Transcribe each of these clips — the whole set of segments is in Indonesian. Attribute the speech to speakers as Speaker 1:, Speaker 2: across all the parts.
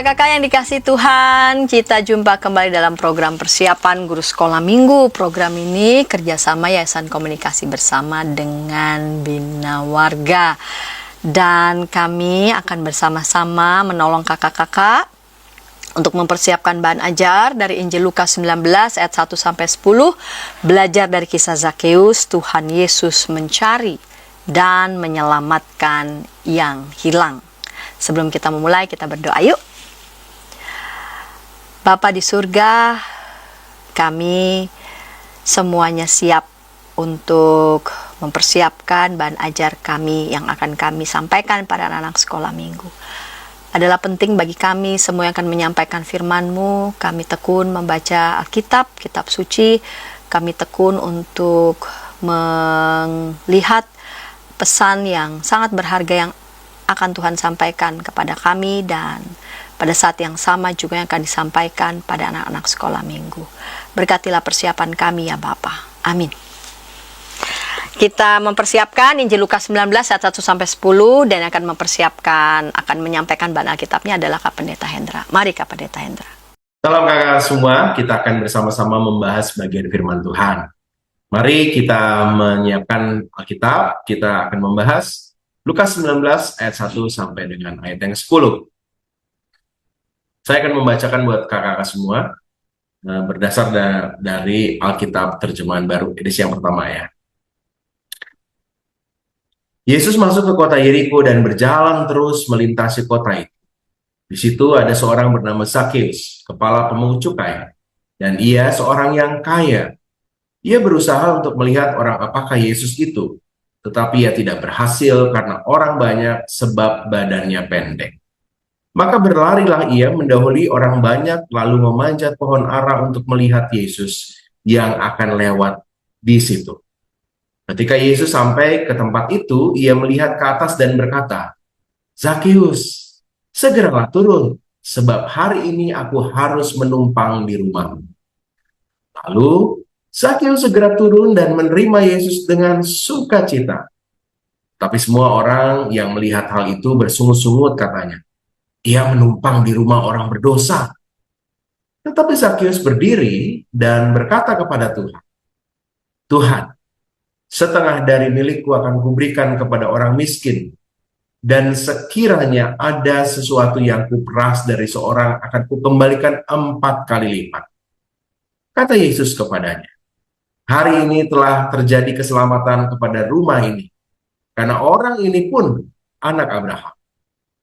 Speaker 1: Kakak-kakak yang dikasih Tuhan, kita jumpa kembali dalam program persiapan guru sekolah minggu. Program ini kerjasama Yayasan Komunikasi Bersama dengan Bina Warga. Dan kami akan bersama-sama menolong kakak-kakak untuk mempersiapkan bahan ajar dari Injil Lukas 19 ayat 1-10. Belajar dari kisah Zakeus, Tuhan Yesus mencari dan menyelamatkan yang hilang. Sebelum kita memulai, kita berdoa yuk. Bapa di surga, kami semuanya siap untuk mempersiapkan bahan ajar kami yang akan kami sampaikan pada anak-anak sekolah minggu. Adalah penting bagi kami semua yang akan menyampaikan firman-Mu. Kami tekun membaca Alkitab, kitab suci. Kami tekun untuk melihat pesan yang sangat berharga yang akan Tuhan sampaikan kepada kami, dan pada saat yang sama juga yang akan disampaikan pada anak-anak sekolah minggu. Berkatilah persiapan kami ya Bapa. Amin. Kita mempersiapkan Injil Lukas 19 ayat 1-10, dan akan menyampaikan bahan Alkitabnya adalah Kak Pendeta Hendra. Mari Kak Pendeta Hendra.
Speaker 2: Salam kakak semua, kita akan bersama-sama membahas bagian firman Tuhan. Mari kita menyiapkan Alkitab, kita akan membahas Lukas 19 ayat 1 sampai dengan ayat yang 10. Saya akan membacakan buat kakak-kakak semua berdasar dari Alkitab terjemahan baru edisi yang pertama ya. Yesus masuk ke kota Yeriko dan berjalan terus melintasi kota itu. Di situ ada seorang bernama Zakeus, kepala pemungut cukai, dan ia seorang yang kaya. Ia berusaha untuk melihat orang apakah Yesus itu, tetapi ia tidak berhasil karena orang banyak sebab badannya pendek. Maka berlarilah ia mendahului orang banyak lalu memanjat pohon ara untuk melihat Yesus yang akan lewat di situ. Ketika Yesus sampai ke tempat itu, ia melihat ke atas dan berkata, "Zakeus, segeralah turun, sebab hari ini aku harus menumpang di rumahmu." Lalu Zakeus segera turun dan menerima Yesus dengan sukacita. Tapi semua orang yang melihat hal itu bersungut-sungut katanya, "Ia menumpang di rumah orang berdosa." Tetapi Zakeus berdiri dan berkata kepada Tuhan, "Tuhan, setengah dari milikku akan kuberikan kepada orang miskin, dan sekiranya ada sesuatu yang kuperas dari seorang akan kukembalikan 4 kali lipat." Kata Yesus kepadanya, "Hari ini telah terjadi keselamatan kepada rumah ini, karena orang ini pun anak Abraham.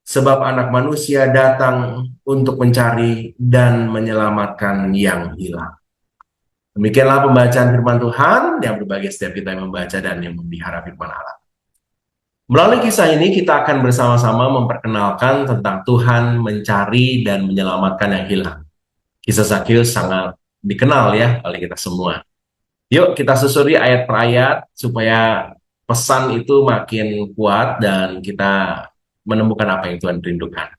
Speaker 2: Sebab anak manusia datang untuk mencari dan menyelamatkan yang hilang." Demikianlah pembacaan firman Tuhan yang berbahagia setiap kita yang membaca dan yang memelihara firman Allah. Melalui kisah ini kita akan bersama-sama memperkenalkan tentang Tuhan mencari dan menyelamatkan yang hilang. Kisah Zakeus sangat dikenal ya oleh kita semua. Yuk kita susuri ayat per ayat supaya pesan itu makin kuat dan kita menemukan apa yang Tuhan rindukan.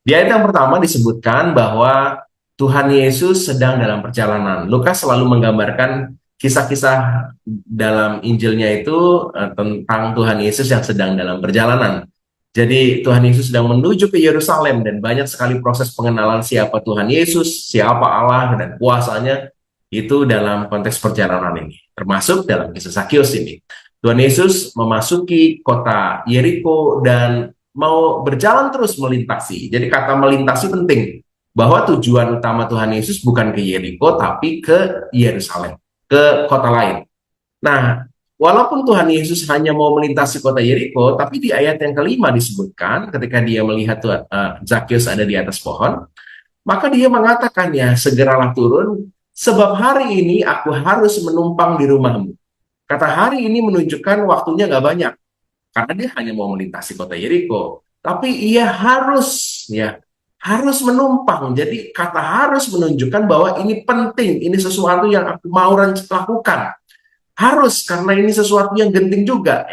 Speaker 2: Di ayat yang pertama disebutkan bahwa Tuhan Yesus sedang dalam perjalanan. Lukas selalu menggambarkan kisah-kisah dalam Injilnya itu tentang Tuhan Yesus yang sedang dalam perjalanan. Jadi Tuhan Yesus sedang menuju ke Yerusalem dan banyak sekali proses pengenalan siapa Tuhan Yesus, siapa Allah dan kuasanya itu dalam konteks perjalanan ini, termasuk dalam kisah Zakeus ini. Tuhan Yesus memasuki kota Yeriko dan mau berjalan terus melintasi. Jadi kata melintasi penting, bahwa tujuan utama Tuhan Yesus bukan ke Yeriko, tapi ke Yerusalem, ke kota lain. Nah, walaupun Tuhan Yesus hanya mau melintasi kota Yeriko, tapi di ayat yang kelima disebutkan ketika dia melihat Zakeus ada di atas pohon, maka dia mengatakan ya, "Segeralah turun, sebab hari ini aku harus menumpang di rumahmu." Kata hari ini menunjukkan waktunya nggak banyak, karena dia hanya mau melintasi kota Yeriko. Tapi ia harus menumpang. Jadi kata harus menunjukkan bahwa ini penting, ini sesuatu yang aku mau lakukan. Harus, karena ini sesuatu yang genting juga.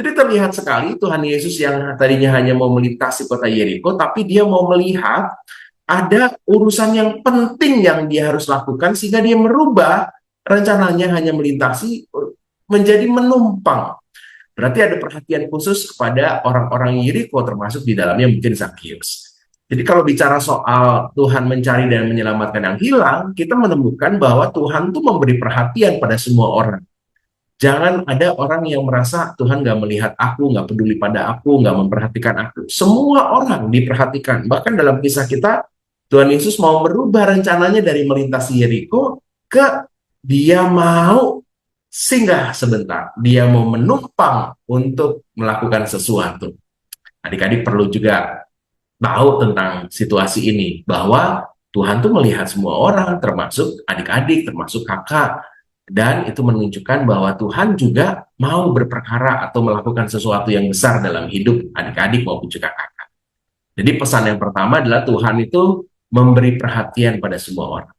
Speaker 2: Jadi terlihat sekali Tuhan Yesus yang tadinya hanya mau melintasi kota Yeriko, tapi dia mau melihat ada urusan yang penting yang dia harus lakukan, sehingga dia merubah rencananya hanya melintasi menjadi menumpang. Berarti ada perhatian khusus kepada orang-orang Yeriko, termasuk di dalamnya mungkin Zakeus. Jadi kalau bicara soal Tuhan mencari dan menyelamatkan yang hilang, kita menemukan bahwa Tuhan tuh memberi perhatian pada semua orang. Jangan ada orang yang merasa Tuhan nggak melihat aku, nggak peduli pada aku, nggak memperhatikan aku. Semua orang diperhatikan. Bahkan dalam kisah kita, Tuhan Yesus mau merubah rencananya dari melintasi Yeriko ke dia mau singgah sebentar. Dia mau menumpang untuk melakukan sesuatu. Adik-adik perlu juga tahu tentang situasi ini, bahwa Tuhan tuh melihat semua orang, termasuk adik-adik, termasuk kakak, dan itu menunjukkan bahwa Tuhan juga mau berperkara atau melakukan sesuatu yang besar dalam hidup adik-adik maupun juga kakak. Jadi pesan yang pertama adalah Tuhan itu memberi perhatian pada semua orang.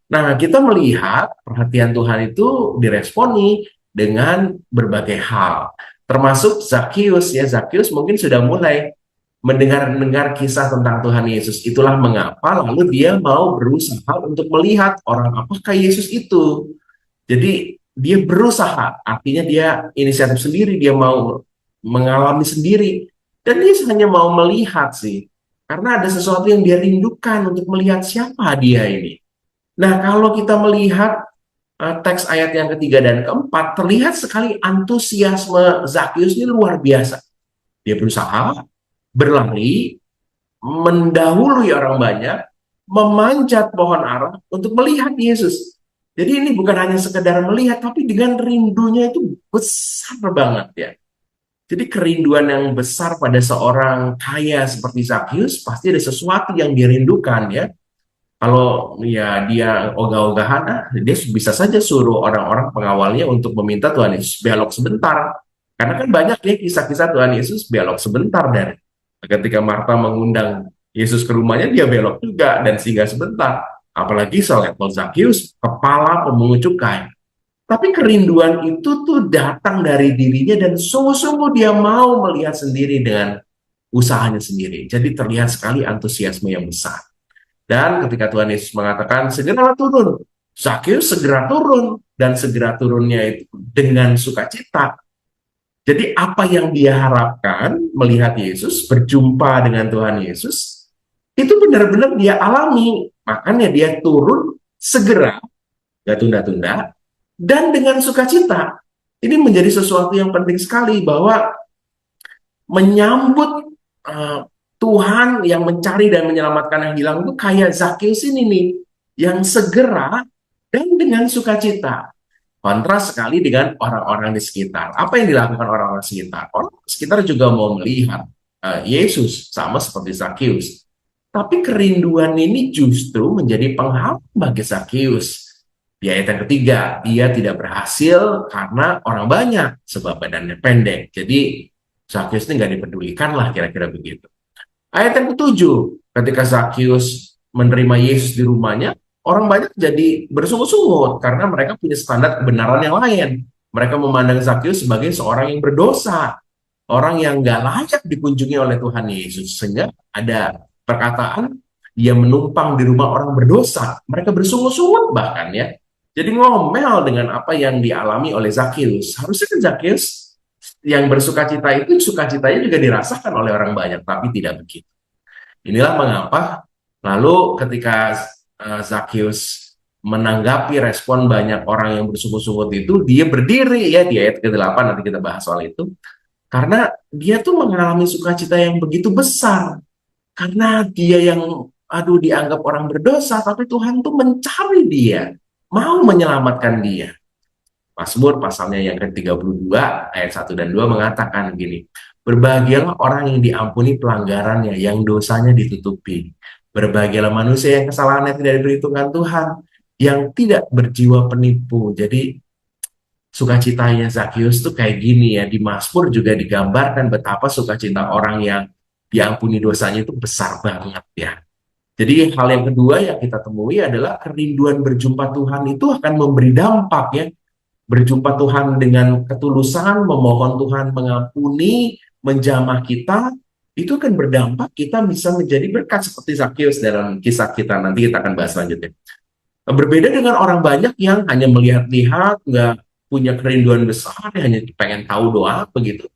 Speaker 2: Nah, kita melihat perhatian Tuhan itu diresponi dengan berbagai hal, termasuk Zakius ya. Zakius mungkin sudah mulai mendengar kisah tentang Tuhan Yesus. Itulah mengapa lalu dia mau berusaha untuk melihat orang apakah Yesus itu. Jadi dia berusaha, artinya dia inisiatif sendiri, dia mau mengalami sendiri. Dan dia hanya mau melihat sih, karena ada sesuatu yang dia rindukan untuk melihat siapa dia ini. Nah, kalau kita melihat teks ayat yang ketiga dan keempat, terlihat sekali antusiasme Zakius ini luar biasa. Dia berusaha berlari, mendahului orang banyak, memanjat pohon ara untuk melihat Yesus. Jadi ini bukan hanya sekedar melihat, tapi dengan rindunya itu besar banget ya. Jadi kerinduan yang besar pada seorang kaya seperti Zakius, pasti ada sesuatu yang dirindukan ya. Kalau ya dia ogah-ogahan, dia bisa saja suruh orang-orang pengawalnya untuk meminta Tuhan Yesus belok sebentar. Karena kan banyak ya kisah-kisah Tuhan Yesus belok sebentar, dari ketika Marta mengundang Yesus ke rumahnya, dia belok juga dan singgah sebentar. Apalagi selevel Zakius, kepala pemungut cukai. Tapi kerinduan itu tuh datang dari dirinya dan sungguh-sungguh dia mau melihat sendiri dengan usahanya sendiri. Jadi terlihat sekali antusiasme yang besar. Dan ketika Tuhan Yesus mengatakan, segera turun, Zakius segera turun, dan segera turunnya itu dengan sukacita. Jadi apa yang dia harapkan melihat Yesus, berjumpa dengan Tuhan Yesus, itu benar-benar dia alami. Makanya dia turun segera, gak tunda-tunda, dan dengan sukacita. Ini menjadi sesuatu yang penting sekali, bahwa menyambut Tuhan yang mencari dan menyelamatkan yang hilang itu kayak Zakius ini nih, yang segera dan dengan sukacita. Kontras sekali dengan orang-orang di sekitar. Apa yang dilakukan orang-orang sekitar? Orang sekitar juga mau melihat Yesus, sama seperti Zakius. Tapi kerinduan ini justru menjadi penghalang bagi Zakius. Di ayat yang ketiga, dia tidak berhasil karena orang banyak, sebab badannya pendek. Jadi Zakius ini nggak dipedulikan lah, kira-kira begitu. Ayat yang ketujuh, ketika Zakius menerima Yesus di rumahnya, orang banyak jadi bersungut-sungut karena mereka punya standar kebenaran yang lain. Mereka memandang Zakius sebagai seorang yang berdosa, orang yang nggak layak dikunjungi oleh Tuhan Yesus. Sehingga ada perkataan, dia menumpang di rumah orang berdosa. Mereka bersungut-sungut bahkan ya. Jadi ngomel dengan apa yang dialami oleh Zakius. Harusnya kan Zakius yang bersukacita itu, sukacitanya juga dirasakan oleh orang banyak, tapi tidak begitu. Inilah mengapa lalu ketika Zakius menanggapi respon banyak orang yang bersungut-sungut itu, dia berdiri ya di ayat ke-8, nanti kita bahas soal itu. Karena dia tuh mengalami sukacita yang begitu besar. Karena dia yang dianggap orang berdosa, tapi Tuhan tuh mencari dia, mau menyelamatkan dia. Mazmur pasalnya yang ke-32 ayat 1 dan 2 mengatakan gini, berbahagialah orang yang diampuni pelanggarannya, yang dosanya ditutupi. Berbahagialah manusia yang kesalahannya tidak diperhitungkan Tuhan, yang tidak berjiwa penipu. Jadi sukacitanya Zakius tuh kayak gini ya. Di Mazmur juga digambarkan betapa sukacita orang yang diampuni dosanya itu besar banget ya. Jadi hal yang kedua yang kita temui adalah kerinduan berjumpa Tuhan itu akan memberi dampak ya. Berjumpa Tuhan dengan ketulusan, memohon Tuhan mengampuni, menjamah kita, itu akan berdampak kita bisa menjadi berkat seperti Zakius dalam kisah kita. Nanti kita akan bahas selanjutnya. Berbeda dengan orang banyak yang hanya melihat-lihat, nggak punya kerinduan besar, hanya pengen tahu doa begitu.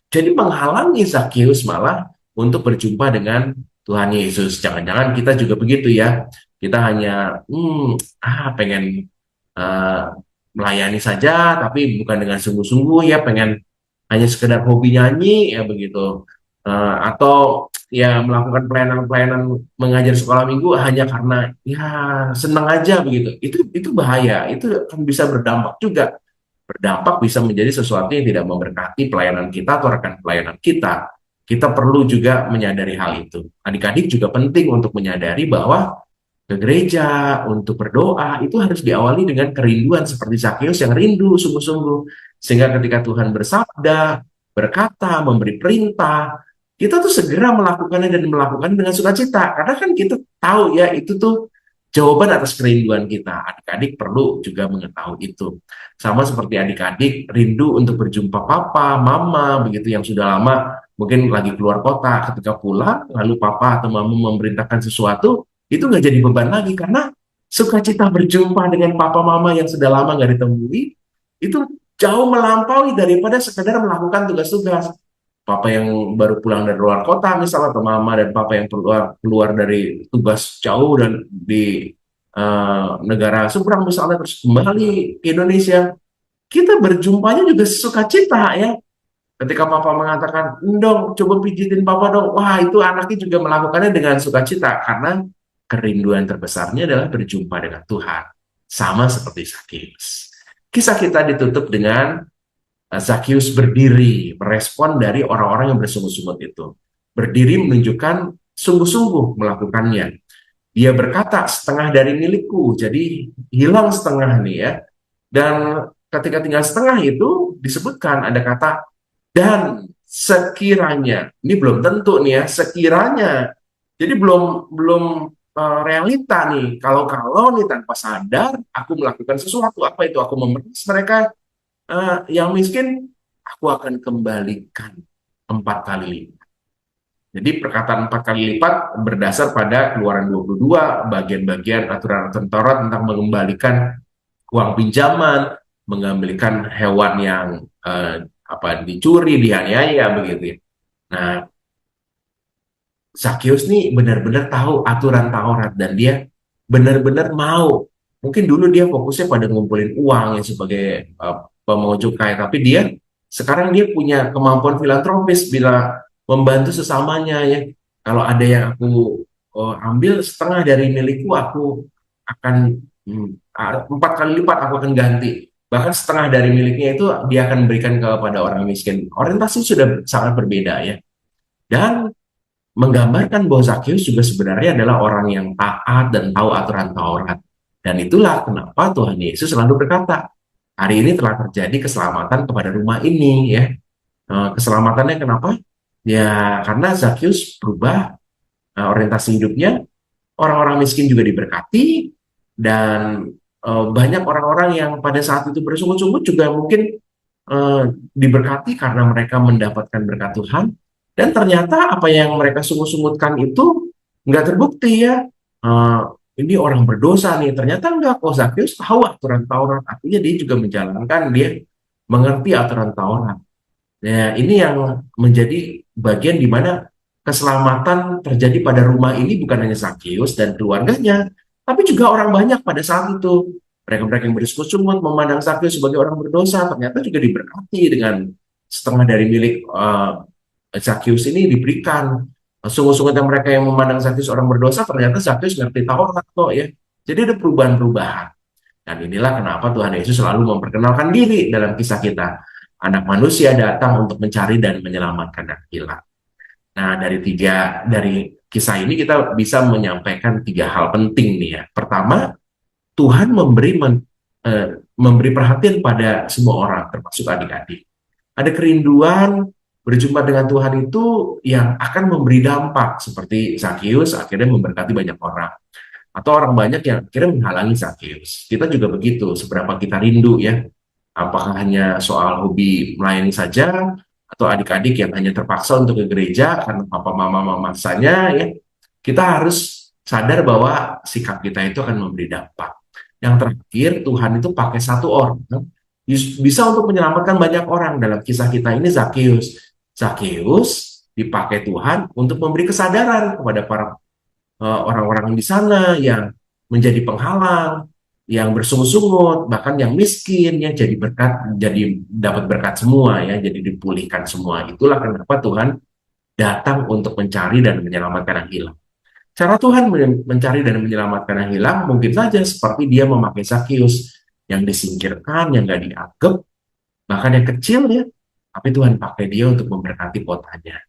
Speaker 2: Jadi menghalangi Zakius malah untuk berjumpa dengan Tuhan Yesus. Jangan-jangan kita juga begitu ya. Kita hanya pengen eh, melayani saja, tapi bukan dengan sungguh-sungguh ya, pengen hanya sekedar hobi nyanyi ya begitu. Atau ya melakukan pelayanan-pelayanan mengajar sekolah minggu hanya karena ya senang aja begitu. Itu bahaya. Itu akan bisa berdampak juga. Berdampak bisa menjadi sesuatu yang tidak memberkati pelayanan kita atau rekan pelayanan kita. Kita perlu juga menyadari hal itu. Adik-adik juga penting untuk menyadari bahwa ke gereja untuk berdoa itu harus diawali dengan kerinduan seperti Zakeus yang rindu sungguh-sungguh, sehingga ketika Tuhan bersabda, berkata, memberi perintah, kita tuh segera melakukannya dan melakukannya dengan sukacita, karena kan kita tahu ya itu tuh jawaban atas kerinduan kita. Adik-adik perlu juga mengetahui itu, sama seperti adik-adik rindu untuk berjumpa papa, mama begitu yang sudah lama mungkin lagi keluar kota, ketika pulang lalu papa atau mama memerintahkan sesuatu, itu nggak jadi beban lagi karena sukacita berjumpa dengan papa mama yang sudah lama nggak ditemui itu jauh melampaui daripada sekedar melakukan tugas-tugas. Papa yang baru pulang dari luar kota misalnya atau mama dan papa yang keluar dari tugas jauh dan di negara seberang misalnya terus kembali ke Indonesia, kita berjumpanya juga sukacita ya. Ketika papa mengatakan, dong, coba pijitin papa dong. Wah, itu anaknya juga melakukannya dengan sukacita. Karena kerinduan terbesarnya adalah berjumpa dengan Tuhan. Sama seperti Zakeus. Kisah kita ditutup dengan Zakeus berdiri, merespon dari orang-orang yang bersungut-sungut itu. Berdiri menunjukkan sungguh-sungguh melakukannya. Dia berkata, setengah dari milikku. Jadi hilang setengah nih ya. Dan ketika tinggal setengah itu disebutkan ada kata dan sekiranya, ini belum tentu nih ya, sekiranya. Jadi belum belum realita nih. Kalau nih tanpa sadar aku melakukan sesuatu, apa itu? Aku memeras mereka yang miskin, aku akan kembalikan 4 kali lipat. Jadi perkataan 4 kali lipat berdasar pada Keluaran 22, bagian-bagian aturan-aturan Taurat tentang mengembalikan uang pinjaman, mengembalikan hewan yang dicuri, dianiaya begitu ya. Nah, Zakeus nih benar-benar tahu aturan Taurat dan dia benar-benar mau. Mungkin dulu dia fokusnya pada ngumpulin uang ya sebagai pemungut cukai, tapi sekarang dia punya kemampuan filantropis bila membantu sesamanya ya. Kalau ada yang aku ambil setengah dari milikku, aku akan 4 kali lipat aku akan ganti. Bahkan setengah dari miliknya itu dia akan berikan kepada orang miskin. Orientasi sudah sangat berbeda ya. Dan menggambarkan bahwa Zakeus juga sebenarnya adalah orang yang taat dan tahu aturan Taurat. Dan itulah kenapa Tuhan Yesus selalu berkata, hari ini telah terjadi keselamatan kepada rumah ini ya. Keselamatannya kenapa? Ya karena Zakeus berubah orientasi hidupnya, orang-orang miskin juga diberkati, dan banyak orang-orang yang pada saat itu bersungut-sungut juga mungkin diberkati karena mereka mendapatkan berkat Tuhan. Dan ternyata apa yang mereka sungut-sungutkan itu nggak terbukti ya. Eh, ini orang berdosa nih. Ternyata enggak kok. Zakeus tahu aturan Taurat. Artinya dia juga menjalankan, dia mengerti aturan Taurat. Ya, ini yang menjadi bagian di mana keselamatan terjadi pada rumah ini bukan hanya Zakeus dan keluarganya, tapi juga orang banyak pada saat itu. Mereka-mereka yang bersungut-sungut memandang Zakeus sebagai orang berdosa, ternyata juga diberkati dengan setengah dari milik Zakeus ini diberikan. Sungut-sungut yang mereka yang memandang Zakeus orang berdosa, ternyata Zakeus ngerti Taurat kok ya. Jadi ada perubahan-perubahan. Dan inilah kenapa Tuhan Yesus selalu memperkenalkan diri dalam kisah kita. Anak manusia datang untuk mencari dan menyelamatkan yang hilang. Nah, dari kisah ini kita bisa menyampaikan 3 hal penting nih ya. Pertama, Tuhan memberi perhatian pada semua orang, termasuk adik-adik. Ada kerinduan berjumpa dengan Tuhan itu yang akan memberi dampak, seperti Zakeus akhirnya memberkati banyak orang. Atau orang banyak yang akhirnya menghalangi Zakeus. Kita juga begitu, seberapa kita rindu ya. Apakah hanya soal hobi melayani saja, atau adik-adik yang hanya terpaksa untuk ke gereja karena papa mama memaksanya ya. Kita harus sadar bahwa sikap kita itu akan memberi dampak. Yang terakhir, Tuhan itu pakai satu orang bisa untuk menyelamatkan banyak orang. Dalam kisah kita ini Zakeus dipakai Tuhan untuk memberi kesadaran kepada para orang-orang di sana yang menjadi penghalang, yang bersungut-sungut, bahkan yang miskin ya jadi berkat, jadi dapat berkat semua ya, jadi dipulihkan semua. Itulah kenapa Tuhan datang untuk mencari dan menyelamatkan yang hilang. Cara Tuhan mencari dan menyelamatkan yang hilang mungkin saja seperti dia memakai Zakius yang disingkirkan, yang gak dianggap, bahkan yang kecil ya, tapi Tuhan pakai dia untuk memberkati kotanya.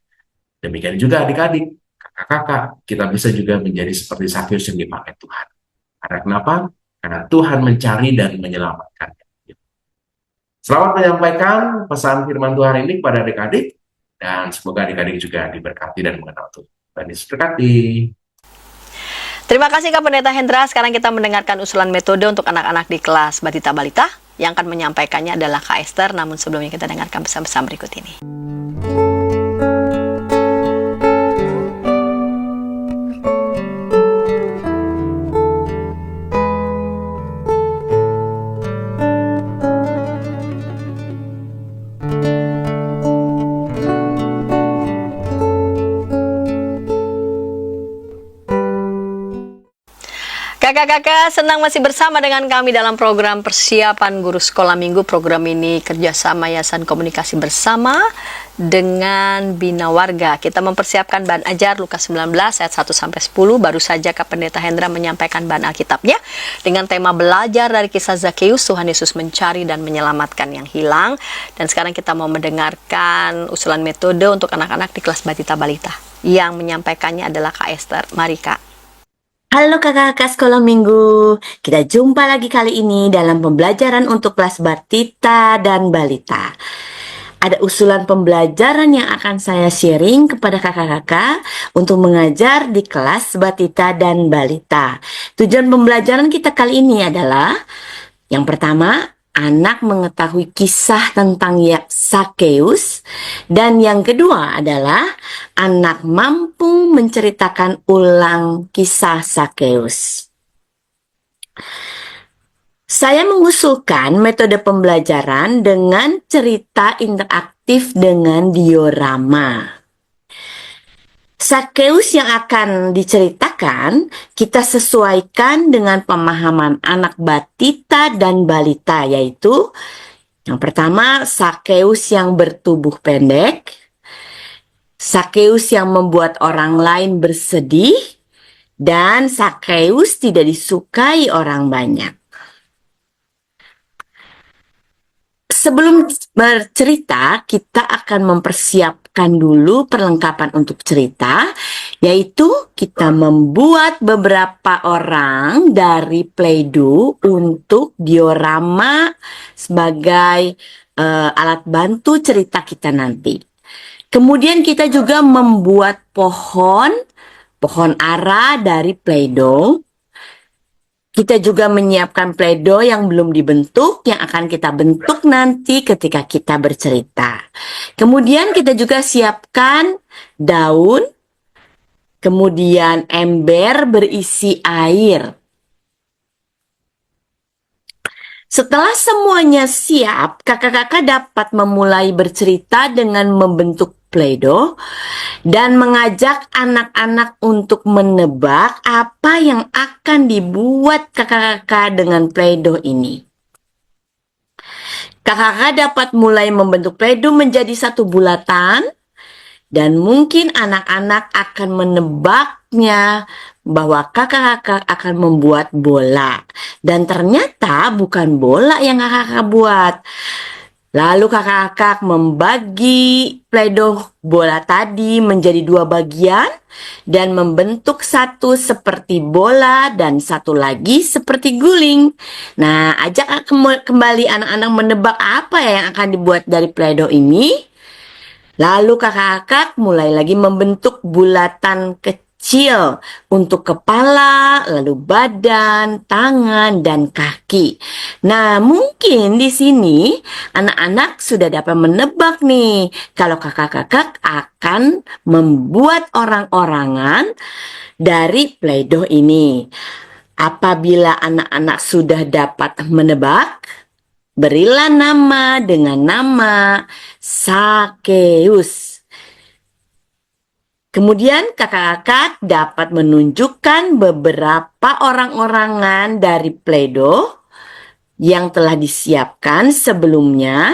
Speaker 2: Demikian juga adik-adik, kakak-kakak, kita bisa juga menjadi seperti Zakius yang dipakai Tuhan. Karena kenapa? Karena Tuhan mencari dan menyelamatkan. Selamat menyampaikan pesan firman Tuhan ini kepada adik-adik, dan semoga adik-adik juga diberkati dan mengenal Tuhan. Dan diberkati.
Speaker 1: Terima kasih Kak Pendeta Hendra. Sekarang kita mendengarkan usulan metode untuk anak-anak di kelas Batita Balita. Yang akan menyampaikannya adalah Kak Esther. Namun sebelumnya kita dengarkan pesan-pesan berikut ini. Kakak-kakak, senang masih bersama dengan kami dalam program persiapan guru sekolah minggu. Program ini kerjasama Yayasan Komunikasi Bersama dengan Bina Warga. Kita mempersiapkan bahan ajar Lukas 19 ayat 1-10. Baru saja Kak Pendeta Hendra menyampaikan bahan Alkitabnya dengan tema belajar dari kisah Zakius, Tuhan Yesus mencari dan menyelamatkan yang hilang. Dan sekarang kita mau mendengarkan usulan metode untuk anak-anak di kelas Batita Balita. Yang menyampaikannya adalah Kak Esther. Mari Kak.
Speaker 3: Halo kakak-kakak sekolah minggu, kita jumpa lagi kali ini dalam pembelajaran untuk kelas Batita dan Balita. Ada usulan pembelajaran yang akan saya sharing kepada kakak-kakak untuk mengajar di kelas Batita dan Balita. Tujuan pembelajaran kita kali ini adalah yang pertama, anak mengetahui kisah tentang Zakius, dan yang kedua adalah anak mampu menceritakan ulang kisah Zakius. Saya mengusulkan metode pembelajaran dengan cerita interaktif dengan diorama. Zakius yang akan diceritakan kita sesuaikan dengan pemahaman anak Batita dan Balita, yaitu yang pertama Zakius yang bertubuh pendek, Zakius yang membuat orang lain bersedih, dan Zakius tidak disukai orang banyak. Sebelum bercerita, kita akan mempersiapkan dulu perlengkapan untuk cerita, yaitu kita membuat beberapa orang dari Play-Doh untuk diorama sebagai alat bantu cerita kita nanti. Kemudian kita juga membuat pohon ara dari Play-Doh. Kita juga menyiapkan Play-Doh yang belum dibentuk, yang akan kita bentuk nanti ketika kita bercerita. Kemudian kita juga siapkan daun, kemudian ember berisi air. Setelah semuanya siap, kakak-kakak dapat memulai bercerita dengan membentuk Play-Doh dan mengajak anak-anak untuk menebak apa yang akan dibuat kakak-kakak dengan Play-Doh ini. Kakak-kakak dapat mulai membentuk Play-Doh menjadi satu bulatan, dan mungkin anak-anak akan menebaknya bahwa kakak-kakak akan membuat bola. Dan ternyata bukan bola yang kakak-kakak buat. Lalu kakak-kakak membagi Play-Doh bola tadi menjadi dua bagian dan membentuk satu seperti bola dan satu lagi seperti guling. Nah, ajak kembali anak-anak menebak apa yang akan dibuat dari Play-Doh ini. Lalu kakak-kakak mulai lagi membentuk bulatan kecil untuk kepala, lalu badan, tangan, dan kaki. Nah, mungkin di sini anak-anak sudah dapat menebak nih kalau kakak-kakak akan membuat orang-orangan dari Play-Doh ini. Apabila anak-anak sudah dapat menebak, berilah nama dengan nama Zakius. Kemudian kakak-kakak dapat menunjukkan beberapa orang-orangan dari Play-Doh yang telah disiapkan sebelumnya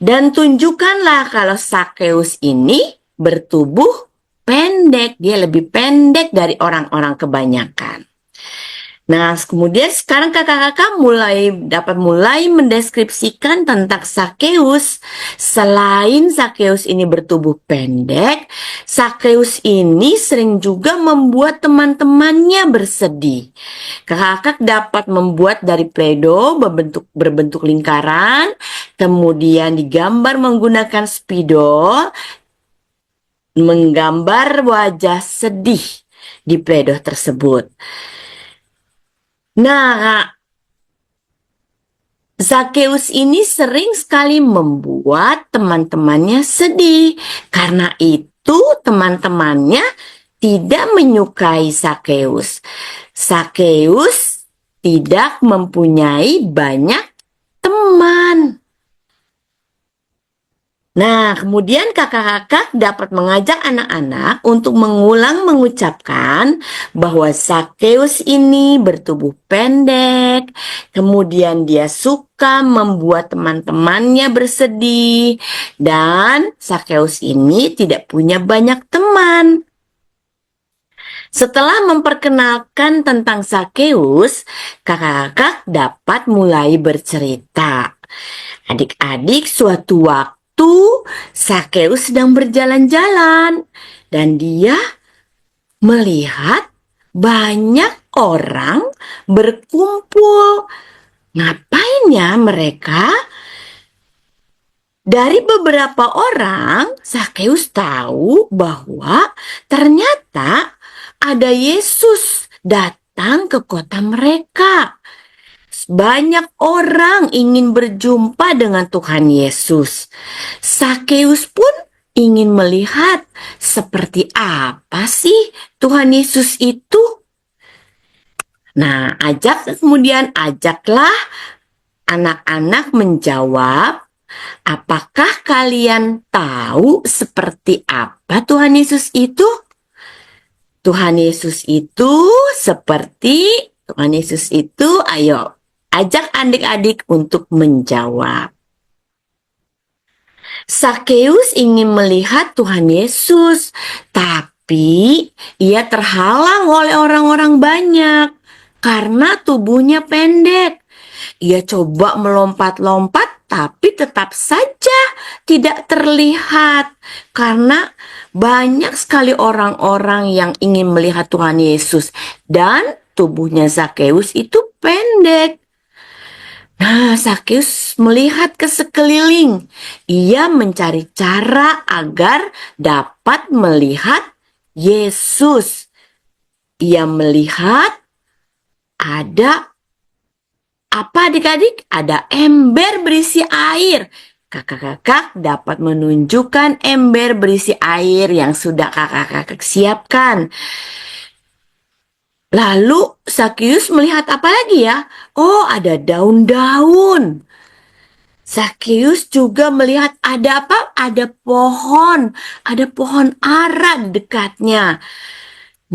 Speaker 3: dan tunjukkanlah kalau Sakeus ini bertubuh pendek, dia lebih pendek dari orang-orang kebanyakan. Nah, kemudian sekarang kakak-kakak dapat mulai mendeskripsikan tentang Sakeus. Selain Sakeus ini bertubuh pendek, Sakeus ini sering juga membuat teman-temannya bersedih. Kakak-kakak dapat membuat dari Play-Doh berbentuk lingkaran, kemudian digambar menggunakan spidol, menggambar wajah sedih di Play-Doh tersebut. Nah, Sakeus ini sering sekali membuat teman-temannya sedih. Karena itu teman-temannya tidak menyukai Sakeus. Sakeus tidak mempunyai banyak teman. Nah, kemudian kakak-kakak dapat mengajak anak-anak untuk mengulang mengucapkan bahwa Sakeus ini bertubuh pendek, kemudian dia suka membuat teman-temannya bersedih, dan Sakeus ini tidak punya banyak teman. Setelah memperkenalkan tentang Sakeus, kakak-kakak dapat mulai bercerita. Adik-adik, suatu waktu Sakeus sedang berjalan-jalan dan dia melihat banyak orang berkumpul. Ngapain ya mereka? Dari beberapa orang, Sakeus tahu bahwa ternyata ada Yesus datang ke kota mereka. Banyak orang ingin berjumpa dengan Tuhan Yesus. Sakeus pun ingin melihat seperti apa sih Tuhan Yesus itu. Nah, ajaklah anak-anak menjawab, apakah kalian tahu seperti apa Tuhan Yesus itu? Tuhan Yesus itu, ayo ajak adik-adik untuk menjawab. Sakeus ingin melihat Tuhan Yesus, tapi ia terhalang oleh orang-orang banyak karena tubuhnya pendek. Ia coba melompat-lompat, tapi tetap saja tidak terlihat karena banyak sekali orang-orang yang ingin melihat Tuhan Yesus dan tubuhnya Sakeus itu pendek. Nah, Sakeus melihat ke sekeliling. Ia mencari cara agar dapat melihat Yesus. Ia melihat ada apa adik-adik? Ada ember berisi air. Kakak-kakak dapat menunjukkan ember berisi air yang sudah kakak-kakak siapkan. Lalu Sakeus melihat apa lagi ya? Oh, ada daun-daun. Sakeus juga melihat ada apa? Ada pohon ara di dekatnya.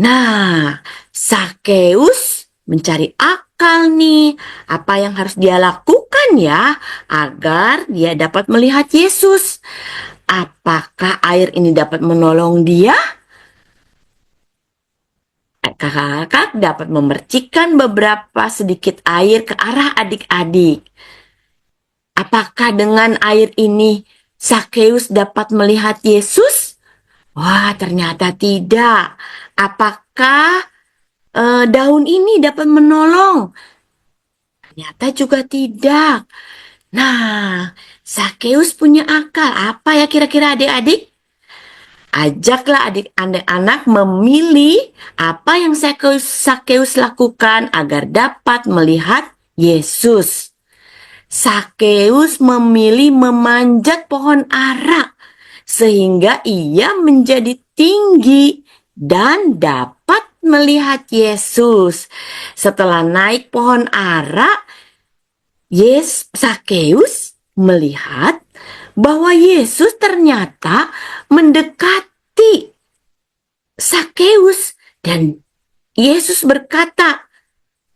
Speaker 3: Nah, Sakeus mencari akal nih. Apa yang harus dia lakukan ya agar dia dapat melihat Yesus? Apakah air ini dapat menolong dia? Kakak-kakak dapat memercikkan beberapa sedikit air ke arah adik-adik. Apakah dengan air ini Sakeus dapat melihat Yesus? Wah, ternyata tidak. Apakah daun ini dapat menolong? Ternyata juga tidak. Nah, Sakeus punya akal. Apa ya kira-kira adik-adik? Ajaklah adik-anak memilih apa yang Sakeus lakukan agar dapat melihat Yesus. Sakeus memilih memanjat pohon ara sehingga ia menjadi tinggi dan dapat melihat Yesus. Setelah naik pohon ara, Sakeus melihat bahwa Yesus ternyata mendekati. Sakeus, dan Yesus berkata,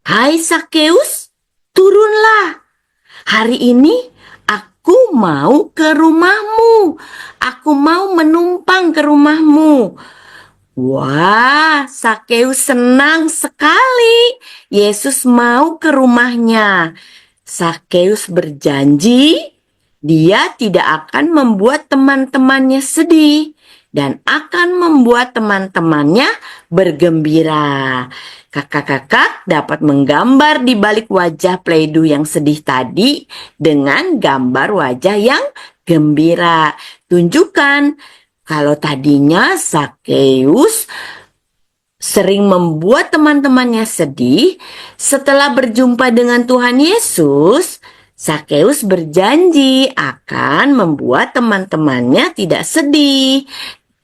Speaker 3: "Hai Sakeus, turunlah. Hari ini aku mau ke rumahmu. Aku mau menumpang ke rumahmu." Wah, Sakeus senang sekali. Yesus mau ke rumahnya. Sakeus berjanji dia tidak akan membuat teman-temannya sedih dan akan membuat teman-temannya bergembira. Kakak-kakak dapat menggambar di balik wajah Pleidu yang sedih tadi dengan gambar wajah yang gembira. Tunjukkan kalau tadinya Sakeus sering membuat teman-temannya sedih, setelah berjumpa dengan Tuhan Yesus, Sakeus berjanji akan membuat teman-temannya tidak sedih.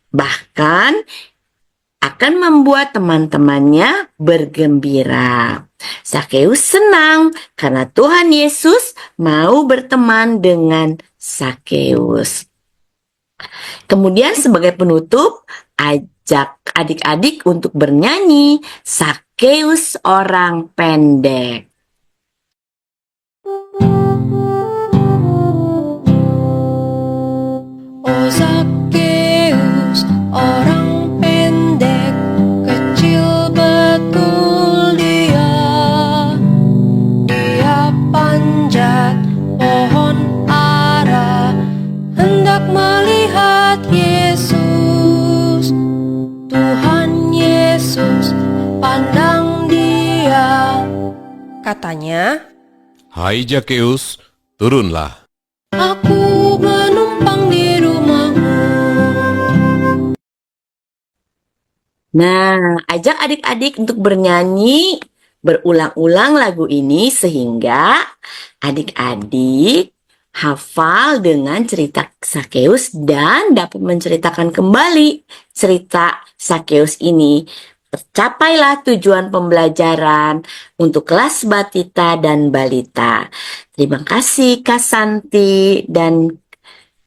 Speaker 3: Bahkan akan membuat teman-temannya bergembira. Sakeus senang karena Tuhan Yesus mau berteman dengan Sakeus. Kemudian sebagai penutup, ajak adik-adik untuk bernyanyi Sakeus orang pendek.
Speaker 4: Oh Sakeus, orang pendek, kecil betul dia. Dia panjat pohon ara, hendak melihat Yesus. Tuhan Yesus pandang dia. Katanya,
Speaker 5: Hai Zakeus, turunlah.
Speaker 4: aku menumpang di rumahmu.
Speaker 3: Nah, ajak adik-adik untuk bernyanyi berulang-ulang lagu ini sehingga adik-adik hafal dengan cerita Sakeus dan dapat menceritakan kembali cerita Sakeus ini. Tercapailah tujuan pembelajaran untuk kelas Batita dan Balita. Terima kasih Kak Santi dan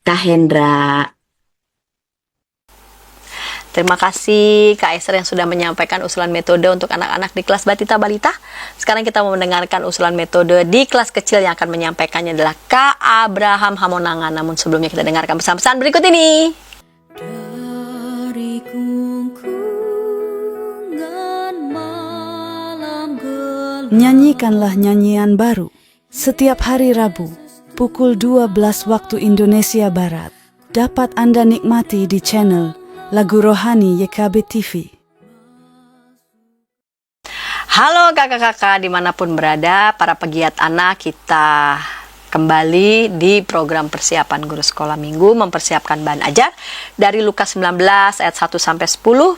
Speaker 3: Kak Hendra.
Speaker 1: Terima kasih Kak Esther yang sudah menyampaikan usulan metode untuk anak-anak di kelas Batita Balita. Sekarang kita mau mendengarkan usulan metode di kelas kecil yang akan menyampaikannya adalah Kak Abraham Hamonangan. Namun sebelumnya kita dengarkan pesan-pesan berikut ini.
Speaker 4: Dari gungkungan malam gelap,
Speaker 6: Nyanyikanlah nyanyian baru setiap hari Rabu pukul 12 waktu Indonesia Barat. Dapat Anda nikmati di channel Lagu Rohani YKB TV.
Speaker 1: Halo kakak-kakak dimanapun berada, para pegiat anak, kita kembali di program persiapan guru sekolah minggu mempersiapkan bahan ajar dari Lukas 19 ayat 1-10,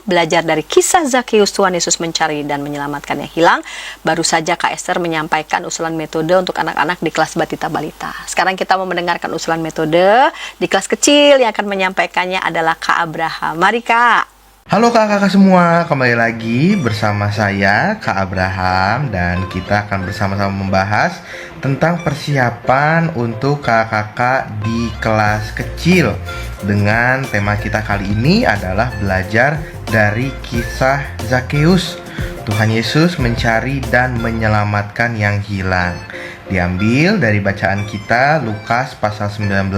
Speaker 1: belajar dari kisah Zakeus Tuhan Yesus mencari dan menyelamatkan yang hilang. Baru saja Kak Esther menyampaikan usulan metode untuk anak-anak di kelas Batita Balita. Sekarang kita mau mendengarkan usulan metode di kelas kecil yang akan menyampaikannya adalah Kak Abraham. Mari Kak.
Speaker 7: Halo kakak-kakak semua, kembali lagi bersama saya Kak Abraham dan kita akan bersama-sama membahas tentang persiapan untuk kakak-kakak di kelas kecil. Dengan tema kita kali ini adalah belajar dari kisah Zakeus. Tuhan Yesus mencari dan menyelamatkan yang hilang. Diambil dari bacaan kita Lukas pasal 19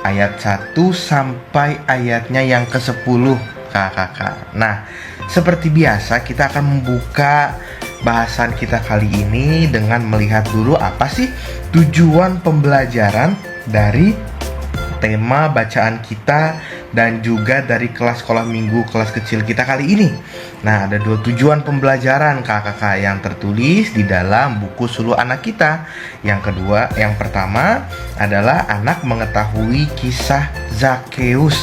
Speaker 7: ayat 1 sampai ayatnya yang ke-10. Kakak. Nah, seperti biasa kita akan membuka bahasan kita kali ini dengan melihat dulu apa sih tujuan pembelajaran dari tema bacaan kita dan juga dari kelas sekolah minggu kelas kecil kita kali ini. Nah, ada dua tujuan pembelajaran kakak yang tertulis di dalam buku suluh anak kita. Yang pertama adalah anak mengetahui kisah Zakeus.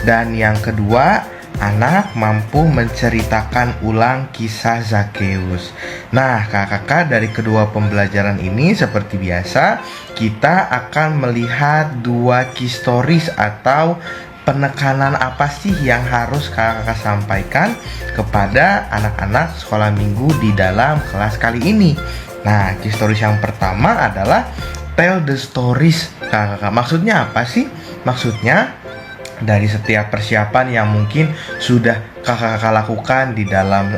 Speaker 7: Dan yang kedua, anak mampu menceritakan ulang kisah Zakeus. Nah, kakak-kakak, dari kedua pembelajaran ini seperti biasa kita akan melihat dua key stories atau penekanan apa sih yang harus kakak-kakak sampaikan kepada anak-anak sekolah minggu di dalam kelas kali ini. Nah, key stories yang pertama adalah tell the stories kakak-kakak. Maksudnya apa sih? Maksudnya dari setiap persiapan yang mungkin sudah kakak-kakak lakukan di dalam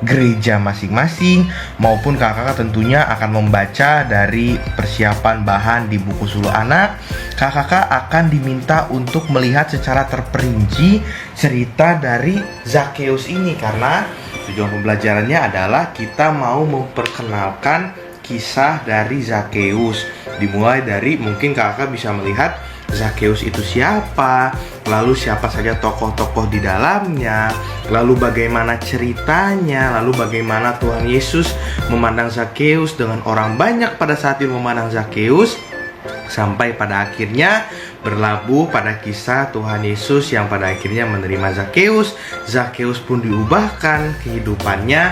Speaker 7: gereja masing-masing, maupun kakak-kakak tentunya akan membaca dari persiapan bahan di buku Suluh Anak. Kakak-kakak akan diminta untuk melihat secara terperinci cerita dari Zakeus ini, karena tujuan pembelajarannya adalah kita mau memperkenalkan kisah dari Zakeus. Dimulai dari mungkin kakak bisa melihat Zakeus itu siapa, lalu siapa saja tokoh-tokoh di dalamnya, lalu bagaimana ceritanya, lalu bagaimana Tuhan Yesus memandang Zakeus dengan orang banyak pada saat itu memandang Zakeus, sampai pada akhirnya berlabuh pada kisah Tuhan Yesus yang pada akhirnya menerima Zakeus. Zakeus pun diubahkan kehidupannya,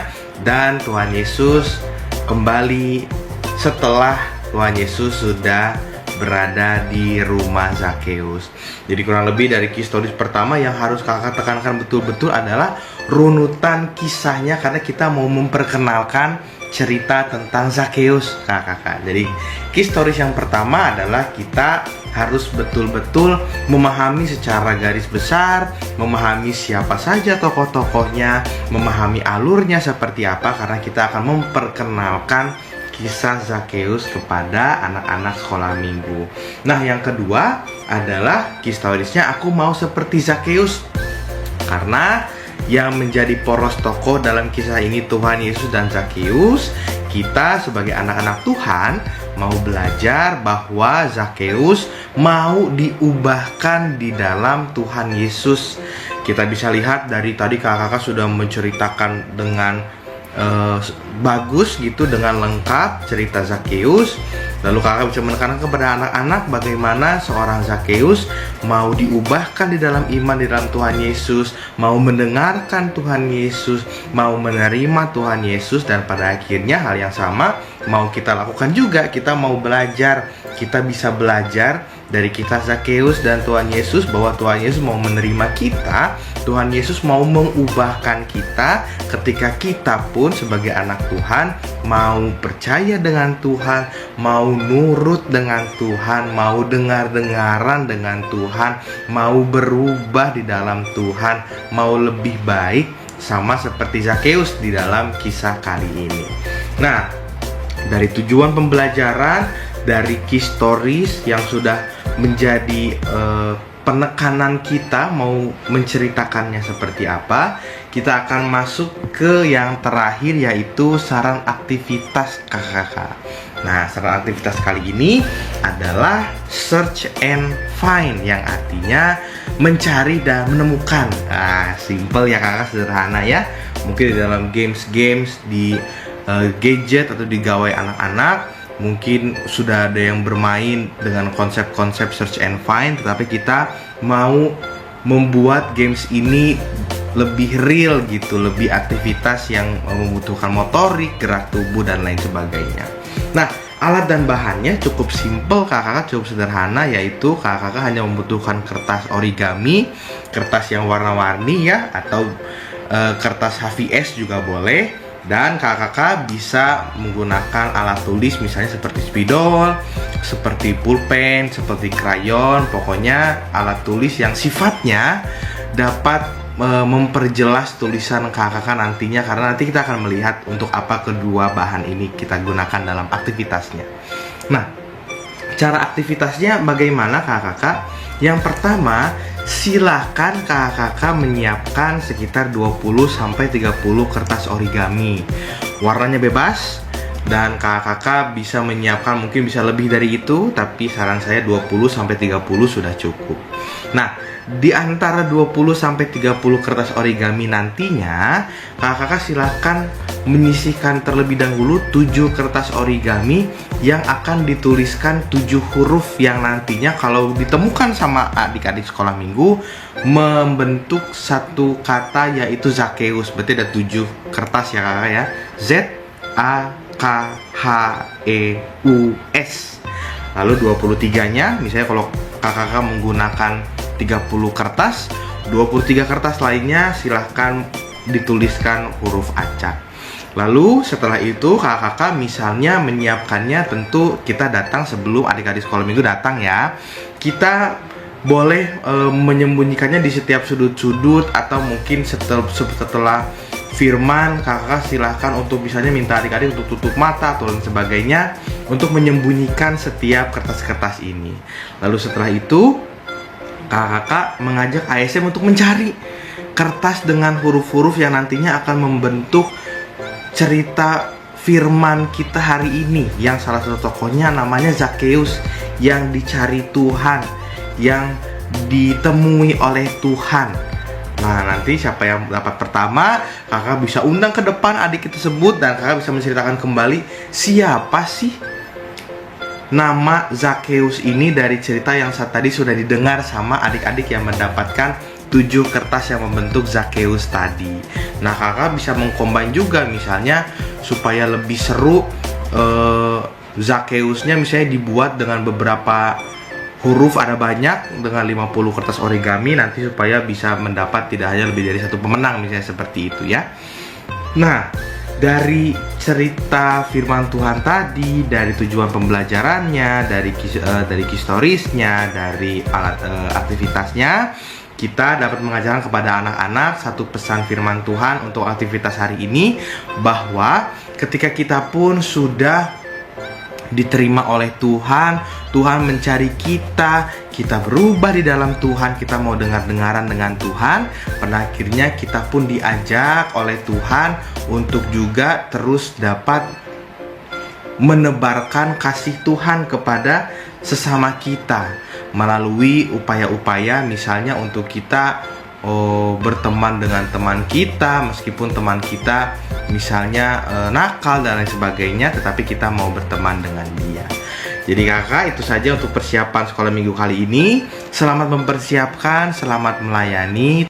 Speaker 7: dan Tuhan Yesus kembali setelah Tuhan Yesus sudah berada di rumah Zakeus. Jadi kurang lebih dari kisah historis pertama yang harus kakak tekankan betul-betul adalah runutan kisahnya, karena kita mau memperkenalkan cerita tentang Zakeus kakak. Jadi kisah historis yang pertama adalah kita harus betul-betul memahami secara garis besar, memahami siapa saja tokoh-tokohnya, memahami alurnya seperti apa, karena kita akan memperkenalkan kisah Zakeus kepada anak-anak sekolah minggu. Nah, yang kedua adalah kisah historisnya aku mau seperti Zakeus, karena yang menjadi poros tokoh dalam kisah ini Tuhan Yesus dan Zakeus. Kita sebagai anak-anak Tuhan mau belajar bahwa Zakeus mau diubahkan di dalam Tuhan Yesus. Kita bisa lihat dari tadi kakak-kakak sudah menceritakan dengan bagus gitu, dengan lengkap cerita Zakeus. Lalu kakak bisa menekankan kepada anak-anak bagaimana seorang Zakeus mau diubahkan di dalam iman di dalam Tuhan Yesus, mau mendengarkan Tuhan Yesus, mau menerima Tuhan Yesus, dan pada akhirnya hal yang sama mau kita lakukan juga. Kita mau belajar, kita bisa belajar dari kisah Zakeus dan Tuhan Yesus bahwa Tuhan Yesus mau menerima kita. Tuhan Yesus mau mengubahkan kita ketika kita pun sebagai anak Tuhan mau percaya dengan Tuhan, mau nurut dengan Tuhan, mau dengar-dengaran dengan Tuhan, mau berubah di dalam Tuhan, mau lebih baik sama seperti Zakeus di dalam kisah kali ini. Nah, dari tujuan pembelajaran, dari kisah historis yang sudah menjadi penekanan kita mau menceritakannya seperti apa, kita akan masuk ke yang terakhir, yaitu saran aktivitas kakak-kakak. Nah, saran aktivitas kali ini adalah search and find, yang artinya mencari dan menemukan. Nah, simple ya kakak, sederhana ya. Mungkin di dalam games-games, di gadget atau di gawai anak-anak, mungkin sudah ada yang bermain dengan konsep-konsep search and find, tetapi kita mau membuat games ini lebih real gitu, lebih aktivitas yang membutuhkan motorik, gerak tubuh, dan lain sebagainya. Nah, alat dan bahannya cukup simple kakak, cukup sederhana, yaitu kakak hanya membutuhkan kertas origami, kertas yang warna-warni ya, atau kertas HVS juga boleh. Dan kakak bisa menggunakan alat tulis misalnya seperti spidol, seperti pulpen, seperti krayon. Pokoknya alat tulis yang sifatnya dapat memperjelas tulisan kakak nantinya, karena nanti kita akan melihat untuk apa kedua bahan ini kita gunakan dalam aktivitasnya. Nah, cara aktivitasnya bagaimana kakak? Yang pertama, silakan kakak menyiapkan sekitar 20-30 kertas origami. Warnanya bebas, dan kakak bisa menyiapkan mungkin bisa lebih dari itu, tapi saran saya 20-30 sudah cukup. Nah, di antara 20-30 kertas origami nantinya, kakak silakan menyisihkan terlebih dahulu 7 kertas origami yang akan dituliskan 7 huruf yang nantinya kalau ditemukan sama adik-adik sekolah minggu membentuk satu kata, yaitu Zakeus. Berarti ada 7 kertas ya kakak ya. Z-A-K-H-E-U-S. Lalu 23-nya misalnya kalau kakak menggunakan 30 kertas, 23 kertas lainnya silahkan dituliskan huruf acak. Lalu setelah itu kakak misalnya menyiapkannya, tentu kita datang sebelum adik-adik sekolah minggu datang ya. Kita boleh menyembunyikannya di setiap sudut-sudut, atau mungkin setelah firman kakak silahkan untuk misalnya minta adik-adik untuk tutup mata atau lain sebagainya untuk menyembunyikan setiap kertas-kertas ini. Lalu setelah itu kakak mengajak ASM untuk mencari kertas dengan huruf-huruf yang nantinya akan membentuk cerita firman kita hari ini, yang salah satu tokohnya namanya Zakheus, yang dicari Tuhan, yang ditemui oleh Tuhan. Nah, nanti siapa yang dapat pertama, kakak bisa undang ke depan adik tersebut dan kakak bisa menceritakan kembali siapa sih nama Zakheus ini dari cerita yang tadi sudah didengar sama adik-adik yang mendapatkan 7 kertas yang membentuk Zakheus tadi. Nah, kakak bisa mengcombine juga, misalnya supaya lebih seru, Zakheusnya misalnya dibuat dengan beberapa huruf, ada banyak, dengan 50 kertas origami, nanti supaya bisa mendapat tidak hanya lebih dari satu pemenang, misalnya seperti itu ya. Nah, dari cerita firman Tuhan tadi, dari tujuan pembelajarannya, dari historisnya, dari aktivitasnya, kita dapat mengajarkan kepada anak-anak satu pesan firman Tuhan untuk aktivitas hari ini, bahwa ketika kita pun sudah diterima oleh Tuhan, Tuhan mencari kita, kita berubah di dalam Tuhan, kita mau dengar-dengaran dengan Tuhan, pada akhirnya kita pun diajak oleh Tuhan untuk juga terus dapat menebarkan kasih Tuhan kepada sesama kita melalui upaya-upaya, misalnya untuk kita berteman dengan teman kita, meskipun teman kita misalnya nakal dan lain sebagainya, tetapi kita mau berteman dengan dia. Jadi kakak, itu saja untuk persiapan sekolah minggu kali ini. Selamat mempersiapkan, selamat melayani.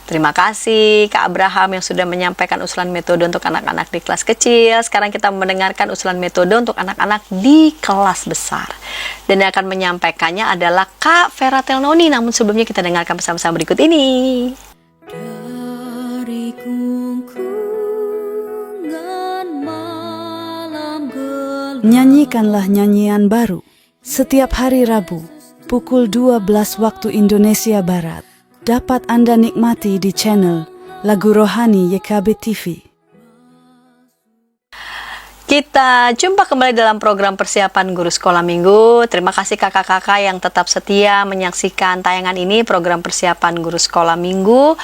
Speaker 1: Terima kasih Kak Abraham yang sudah menyampaikan usulan metode untuk anak-anak di kelas kecil. Sekarang kita mendengarkan usulan metode untuk anak-anak di kelas besar. Dan yang akan menyampaikannya adalah Kak Vera Telnoni. Namun sebelumnya kita dengarkan bersama-sama berikut ini.
Speaker 4: Dari gungkungan malam gelap.
Speaker 6: Nyanyikanlah nyanyian baru setiap hari Rabu pukul 12 waktu Indonesia Barat. Dapat Anda nikmati di channel Lagu Rohani YKB TV.
Speaker 1: Kita jumpa kembali dalam program persiapan guru sekolah minggu. Terima kasih kakak-kakak yang tetap setia menyaksikan tayangan ini, program persiapan guru sekolah minggu.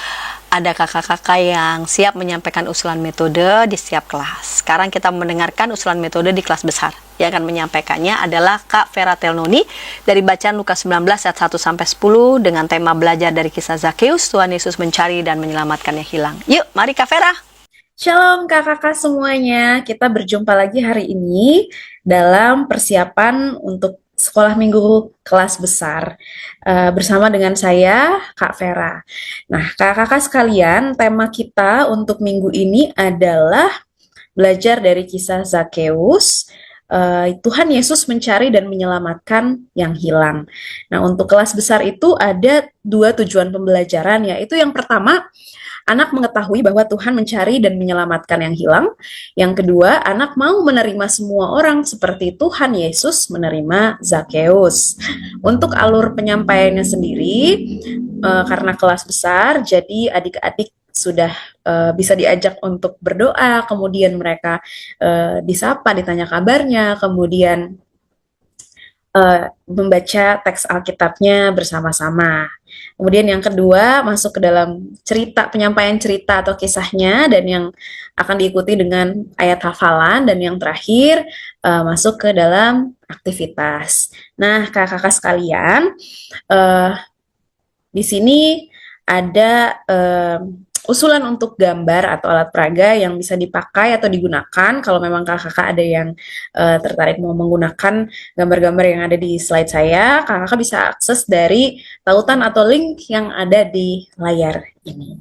Speaker 1: Ada kakak-kakak yang siap menyampaikan usulan metode di setiap kelas. Sekarang kita mendengarkan usulan metode di kelas besar. Yang akan menyampaikannya adalah Kak Vera Telnoni dari bacaan Lukas 19 ayat 1-10 dengan tema belajar dari kisah Zakheus, Tuhan Yesus mencari dan menyelamatkan yang hilang. Yuk, mari Kak Vera.
Speaker 8: Shalom kakak-kakak semuanya, kita berjumpa lagi hari ini dalam persiapan untuk sekolah minggu kelas besar bersama dengan saya, Kak Vera. Nah, kakak-kakak sekalian, tema kita untuk minggu ini adalah belajar dari kisah Zakheus, Tuhan Yesus mencari dan menyelamatkan yang hilang. Nah, untuk kelas besar itu ada 2 tujuan pembelajaran, yaitu yang pertama, anak mengetahui bahwa Tuhan mencari dan menyelamatkan yang hilang. Yang kedua, anak mau menerima semua orang seperti Tuhan Yesus menerima Zakheus. Untuk alur penyampaiannya sendiri, karena kelas besar, jadi adik-adik sudah bisa diajak untuk berdoa, kemudian mereka disapa, ditanya kabarnya, kemudian membaca teks Alkitabnya bersama-sama. Kemudian yang kedua, masuk ke dalam penyampaian cerita atau kisahnya, dan yang akan diikuti dengan ayat hafalan, dan yang terakhir masuk ke dalam aktivitas. Nah, kakak-kakak sekalian, di sini ada usulan untuk gambar atau alat peraga yang bisa dipakai atau digunakan. Kalau memang kakak-kakak ada yang tertarik mau menggunakan gambar-gambar yang ada di slide saya, kakak-kakak bisa akses dari tautan atau link yang ada di layar ini.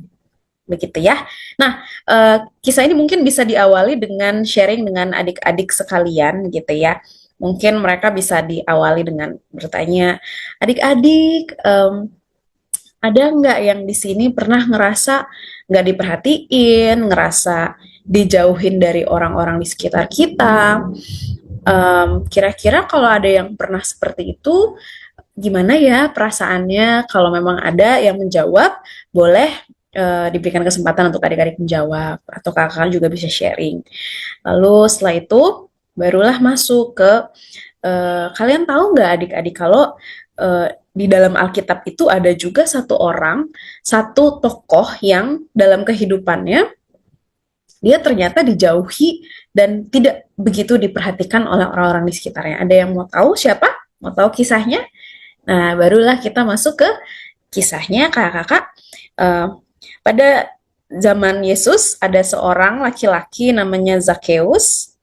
Speaker 8: Begitu ya. Nah, kisah ini mungkin bisa diawali dengan sharing dengan adik-adik sekalian gitu ya. Mungkin mereka bisa diawali dengan bertanya, adik-adik, ada nggak yang di sini pernah ngerasa nggak diperhatiin, ngerasa dijauhin dari orang-orang di sekitar kita? Kira-kira kalau ada yang pernah seperti itu, gimana ya perasaannya? Kalau memang ada yang menjawab, boleh diberikan kesempatan untuk adik-adik menjawab, atau kakak juga bisa sharing. Lalu setelah itu barulah masuk ke kalian tahu nggak adik-adik kalau di dalam Alkitab itu ada juga satu orang, satu tokoh yang dalam kehidupannya dia ternyata dijauhi dan tidak begitu diperhatikan oleh orang-orang di sekitarnya. Ada yang mau tahu siapa? Mau tahu kisahnya? Nah, barulah kita masuk ke kisahnya kakak-kakak. Pada zaman Yesus ada seorang laki-laki namanya Zakeus,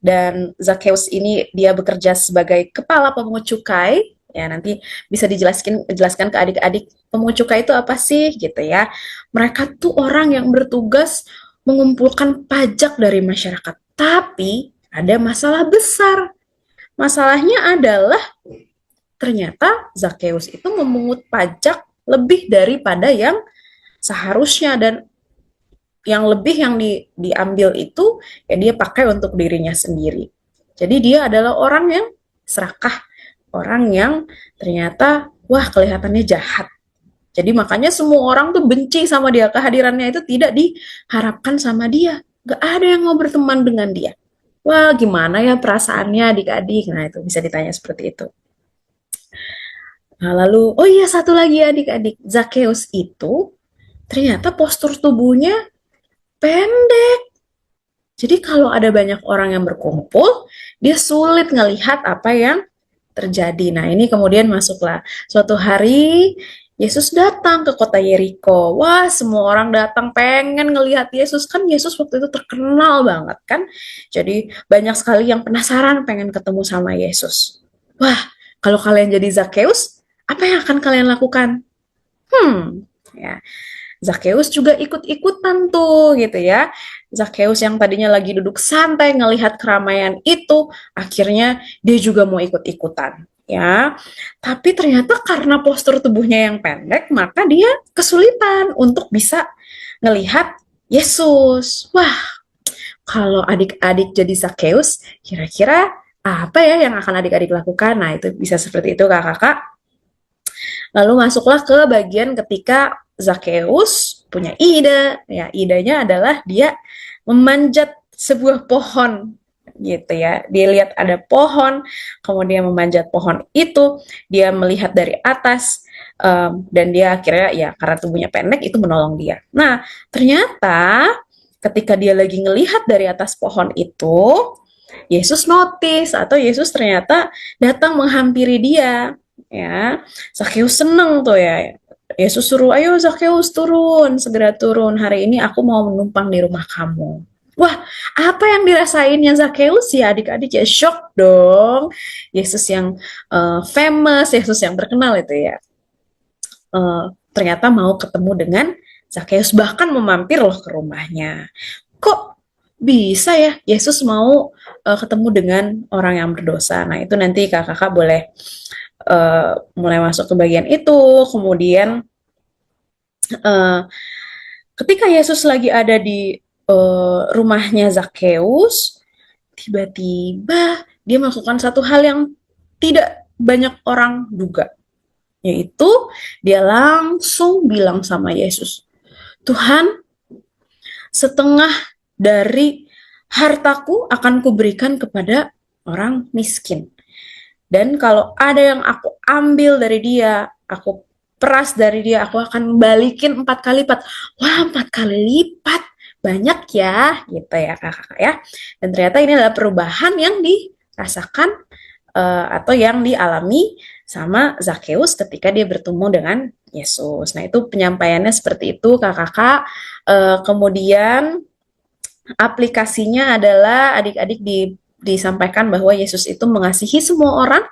Speaker 8: dan Zakeus ini dia bekerja sebagai kepala pemungut cukai. Ya, nanti bisa dijelaskan ke adik-adik pemungut cukai itu apa sih gitu ya. Mereka tuh orang yang bertugas mengumpulkan pajak dari masyarakat. Tapi ada masalah besar. Masalahnya adalah ternyata Zakeus itu memungut pajak lebih daripada yang seharusnya, dan yang lebih yang diambil itu ya dia pakai untuk dirinya sendiri. Jadi dia adalah orang yang serakah, orang yang ternyata wah kelihatannya jahat. Jadi makanya semua orang tuh benci sama dia, kehadirannya itu tidak diharapkan sama dia. Gak ada yang mau berteman dengan dia. Wah gimana ya perasaannya adik-adik? Nah itu bisa ditanya seperti itu. Nah lalu, oh iya satu lagi adik-adik, Zakeus itu ternyata postur tubuhnya pendek. Jadi kalau ada banyak orang yang berkumpul, dia sulit ngelihat apa yang terjadi. Nah ini kemudian masuklah suatu hari Yesus datang ke kota Yeriko. Wah semua orang datang pengen ngelihat Yesus. Kan Yesus waktu itu terkenal banget kan. Jadi banyak sekali yang penasaran pengen ketemu sama Yesus. Wah kalau kalian jadi Zakeus, apa yang akan kalian lakukan? Ya. Zakeus juga ikut-ikutan tuh gitu ya. Zakeus yang tadinya lagi duduk santai ngelihat keramaian itu, akhirnya dia juga mau ikut-ikutan ya. Tapi ternyata karena postur tubuhnya yang pendek, maka dia kesulitan untuk bisa ngelihat Yesus. Wah, kalau adik-adik jadi Zakeus, kira-kira apa ya yang akan adik-adik lakukan? Nah, itu bisa seperti itu kakak-kakak. Lalu masuklah ke bagian ketika Zakeus punya ide, ya idenya adalah dia memanjat sebuah pohon gitu ya. Dia lihat ada pohon, kemudian memanjat pohon itu, dia melihat dari atas, dan dia akhirnya ya karena tubuhnya pendek itu menolong dia. Nah ternyata ketika dia lagi ngelihat dari atas pohon itu, Yesus notice atau Yesus ternyata datang menghampiri dia. Ya, Zakeus seneng tuh ya. Yesus suruh, ayo Zakeus turun, segera turun. Hari ini aku mau menumpang di rumah kamu. Wah, apa yang dirasainnya Zakeus ya adik-adik ya? Shock dong. Yesus yang famous, Yesus yang terkenal itu ya. Ternyata mau ketemu dengan Zakeus, bahkan memampir loh ke rumahnya. Kok bisa ya Yesus mau ketemu dengan orang yang berdosa? Nah itu nanti kakak-kakak boleh mulai masuk ke bagian itu. Kemudian ketika Yesus lagi ada di rumahnya Zakeus, tiba-tiba dia melakukan satu hal yang tidak banyak orang duga, yaitu dia langsung bilang sama Yesus, Tuhan, setengah dari hartaku akan kuberikan kepada orang miskin. Dan kalau ada yang aku ambil dari dia, aku peras dari dia, aku akan balikin 4 kali lipat. Wah, 4 kali lipat. Banyak ya, gitu ya kakak-kakak ya. Dan ternyata ini adalah perubahan yang dirasakan atau yang dialami sama Zakeus ketika dia bertemu dengan Yesus. Nah itu penyampaiannya seperti itu kakak-kakak. Kemudian aplikasinya adalah adik-adik disampaikan bahwa Yesus itu mengasihi semua orang.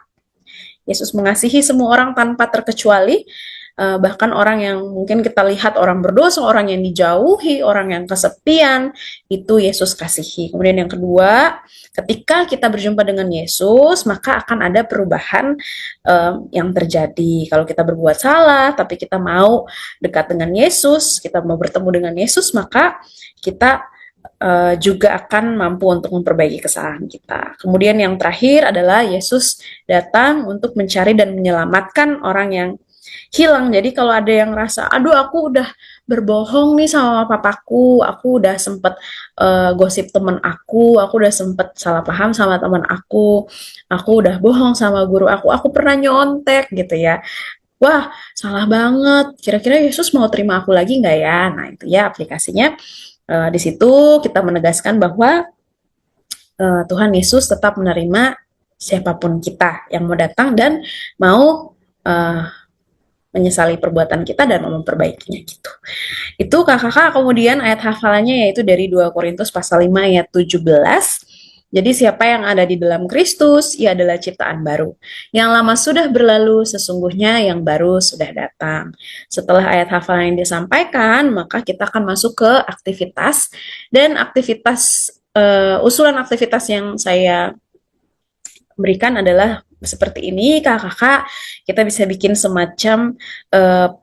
Speaker 8: Yesus mengasihi semua orang tanpa terkecuali, bahkan orang yang mungkin kita lihat orang berdosa, orang yang dijauhi, orang yang kesepian, itu Yesus kasihi. Kemudian yang kedua, ketika kita berjumpa dengan Yesus, maka akan ada perubahan yang terjadi. Kalau kita berbuat salah, tapi kita mau dekat dengan Yesus, kita mau bertemu dengan Yesus, maka kita juga akan mampu untuk memperbaiki kesalahan kita. Kemudian yang terakhir adalah Yesus datang untuk mencari dan menyelamatkan orang yang hilang. Jadi kalau ada yang rasa, aduh aku udah berbohong nih sama papaku, aku udah sempet gosip temen aku udah sempet salah paham sama temen aku udah bohong sama guru aku pernah nyontek gitu ya. Wah, salah banget. Kira-kira Yesus mau terima aku lagi nggak ya? Nah, itu ya aplikasinya. Di situ kita menegaskan bahwa Tuhan Yesus tetap menerima siapapun kita yang mau datang dan mau menyesali perbuatan kita dan mau memperbaikinya gitu. Itu kakak-kakak, kemudian ayat hafalannya yaitu dari 2 Korintus pasal 5 ayat 17. Jadi siapa yang ada di dalam Kristus, ia adalah ciptaan baru. Yang lama sudah berlalu, sesungguhnya yang baru sudah datang. Setelah ayat hafalan yang disampaikan, maka kita akan masuk ke aktivitas. Dan aktivitas, usulan aktivitas yang saya berikan adalah seperti ini, kakak-kakak. Kita bisa bikin semacam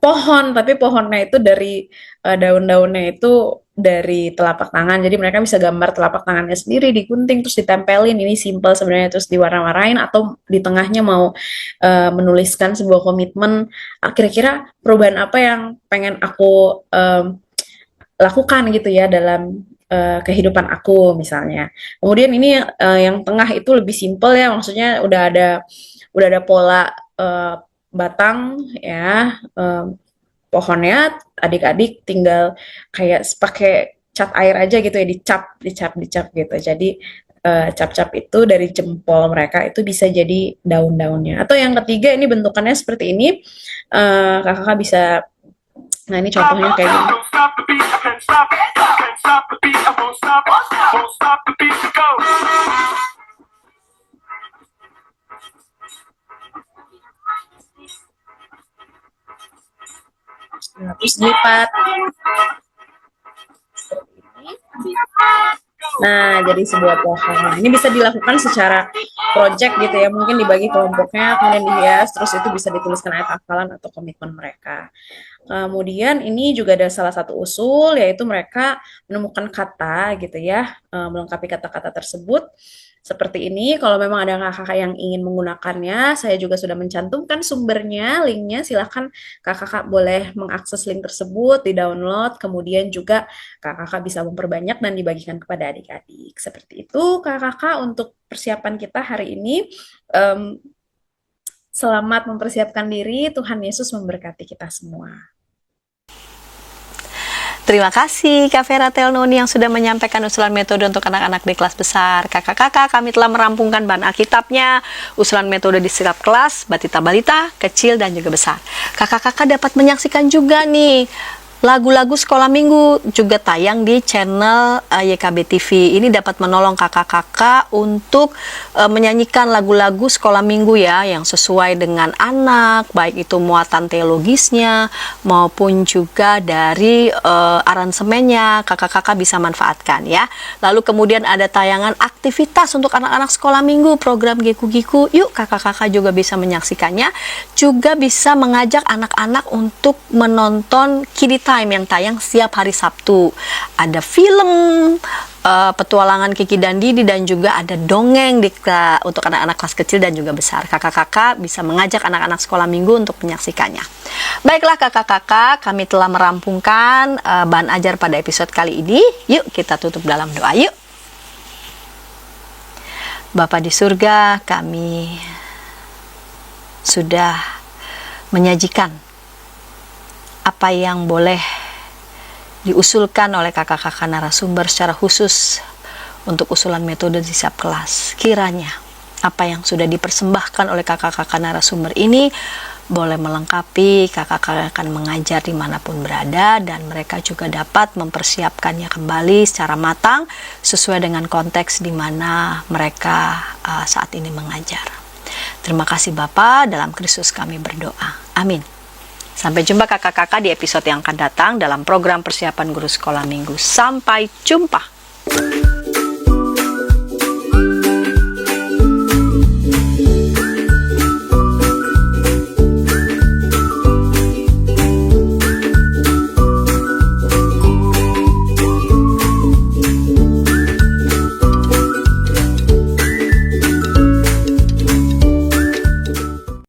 Speaker 8: pohon, tapi pohonnya itu dari daun-daunnya itu dari telapak tangan. Jadi mereka bisa gambar telapak tangannya sendiri, digunting terus ditempelin. Ini simple sebenarnya, terus diwarna-warnain, atau di tengahnya mau menuliskan sebuah komitmen. Kira-kira perubahan apa yang pengen aku lakukan gitu ya dalam kehidupan aku misalnya. Kemudian ini yang tengah itu lebih simple ya, maksudnya udah ada pola batang ya, pohonnya, adik-adik tinggal kayak pakai cat air aja gitu ya, dicap gitu. Jadi cap-cap itu dari jempol mereka itu bisa jadi daun-daunnya. Atau yang ketiga, ini bentukannya seperti ini, kakak bisa, nah ini contohnya kayak gini. Nah, terus dilipat. Nah, jadi sebuah pohon. Ini bisa dilakukan secara project gitu ya, mungkin dibagi kelompoknya, kemudian dihias, terus itu bisa dituliskan ayat hafalan atau komitmen mereka. Kemudian ini juga ada salah satu usul, yaitu mereka menemukan kata gitu ya, melengkapi kata-kata tersebut. Seperti ini, kalau memang ada kakak-kakak yang ingin menggunakannya, saya juga sudah mencantumkan sumbernya, linknya, silahkan kakak-kakak boleh mengakses link tersebut, di-download, kemudian juga kakak-kakak bisa memperbanyak dan dibagikan kepada adik-adik. Seperti itu kakak-kakak untuk persiapan kita hari ini. Selamat mempersiapkan diri, Tuhan Yesus memberkati kita semua.
Speaker 1: Terima kasih Kak Vera Telnoni yang sudah menyampaikan usulan metode untuk anak-anak di kelas besar. Kakak-kakak, kami telah merampungkan bahan Alkitabnya, usulan metode di setiap kelas, batita balita, kecil dan juga besar. Kakak-kakak dapat menyaksikan juga nih lagu-lagu sekolah minggu juga tayang di channel YKB TV. Ini dapat menolong kakak-kakak untuk menyanyikan lagu-lagu sekolah minggu ya, yang sesuai dengan anak, baik itu muatan teologisnya maupun juga dari aransemennya, kakak-kakak bisa manfaatkan ya. Lalu kemudian ada tayangan aktivitas untuk anak-anak sekolah minggu, program Giku-Giku. Yuk kakak-kakak juga bisa menyaksikannya, juga bisa mengajak anak-anak untuk menonton Kiddy Time yang tayang setiap hari Sabtu. Ada film petualangan Kiki dan Didi, dan juga ada dongeng untuk anak-anak kelas kecil dan juga besar. Kakak-kakak bisa mengajak anak-anak sekolah minggu untuk menyaksikannya. Baiklah kakak-kakak, kami telah merampungkan bahan ajar pada episode kali ini. Yuk kita tutup dalam doa yuk. Bapa di surga, kami sudah menyajikan apa yang boleh diusulkan oleh kakak-kakak narasumber secara khusus untuk usulan metode di setiap kelas. Kiranya apa yang sudah dipersembahkan oleh kakak-kakak narasumber ini boleh melengkapi kakak-kakak akan mengajar dimanapun berada, dan mereka juga dapat mempersiapkannya kembali secara matang sesuai dengan konteks di mana mereka saat ini mengajar. Terima kasih Bapa, dalam Kristus kami berdoa. Amin. Sampai jumpa kakak-kakak di episode yang akan datang dalam program persiapan guru sekolah minggu. Sampai jumpa.